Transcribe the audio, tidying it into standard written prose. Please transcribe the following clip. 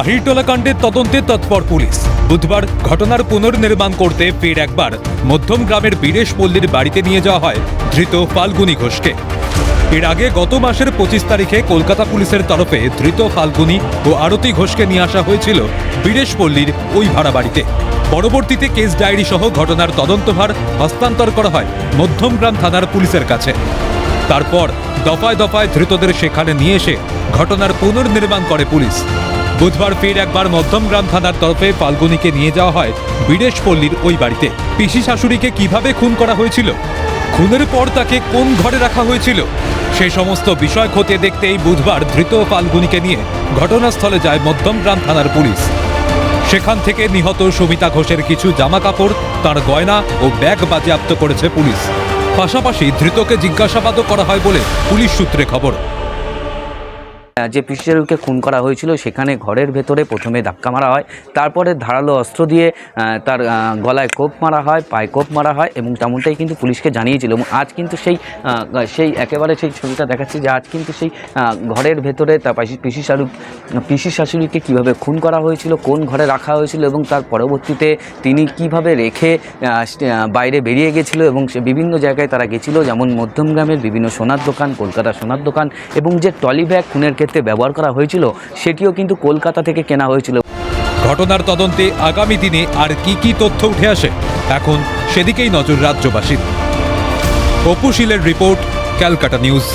আহিরটোলা কাণ্ডের তদন্তে তৎপর পুলিশ। বুধবার ঘটনার পুনর্নির্মাণ করতে ফের একবার মধ্যম গ্রামের বীরেশ পল্লীর বাড়িতে নিয়ে যাওয়া হয় ধৃত ফাল্গুনী ঘোষকে। এর আগে গত মাসের 25 তারিখে কলকাতা পুলিশের তরফে ধৃত ফাল্গুনী ও আরতি ঘোষকে নিয়ে আসা হয়েছিল বীরেশ পল্লীর ওই ভাড়া বাড়িতে। পরবর্তীতে কেস ডায়েরি সহ ঘটনার তদন্তভার হস্তান্তর করা হয় মধ্যমগ্রাম থানার পুলিশের কাছে। তারপর দফায় দফায় ধৃতদের সেখানে নিয়ে এসে ঘটনার পুনর্নির্মাণ করে পুলিশ। বুধবার ফের একবার মধ্যমগ্রাম থানার তরফে ফাল্গুনীকে নিয়ে যাওয়া হয় বীরেশ পল্লীর ওই বাড়িতে। পিসি শাশুড়িকে কিভাবে খুন করা হয়েছিল, খুনের পর তাকে কোন ঘরে রাখা হয়েছিল, সেই সমস্ত বিষয় খতিয়ে দেখতেই বুধবার ধৃত ফাল্গুনীকে নিয়ে ঘটনাস্থলে যায় মধ্যমগ্রাম থানার পুলিশ। সেখান থেকে নিহত সুমিতা ঘোষের কিছু জামা কাপড়, তার গয়না ও ব্যাগ বাজেয়াপ্ত করেছে পুলিশ। পাশাপাশি ধৃতকে জিজ্ঞাসাবাদও করা হয় বলে পুলিশ সূত্রে খবর। যে পিসিকে খুন করা হয়েছিল সেখানে ঘরের ভেতরে প্রথমে ধাক্কা মারা হয়, তারপরে ধারালো অস্ত্র দিয়ে তার গলায় কোপ মারা হয়, পায়ে কোপ মারা হয় এবং তেমনটাই কিন্তু পুলিশকে জানিয়েছিল। এবং আজ কিন্তু সেই একেবারে সেই ছবিটা দেখাচ্ছে যে আজ কিন্তু সেই ঘরের ভেতরে তার পিসি শাশুড়িকে কীভাবে খুন করা হয়েছিল, কোন ঘরে রাখা হয়েছিল এবং তার পরবর্তীতে তিনি কিভাবে রেখে বাইরে বেরিয়ে গেছিল এবং সে বিভিন্ন জায়গায় তারা গেছিল, যেমন মধ্যমগ্রামের বিভিন্ন সোনার দোকান, কলকাতা সোনার দোকান এবং যে ট্রলি ব্যাগ খুনের ক্ষেত্রে ব্যবহার করা হয়েছিল সেটিও কিন্তু কলকাতা থেকে কেনা হয়েছিল। ঘটনার তদন্তে আগামী দিনে আর কি তথ্য উঠে আসে এখন সেদিকেই নজর রাজ্যবাসীর। অপু শীলের রিপোর্ট, ক্যালকাটা নিউজ।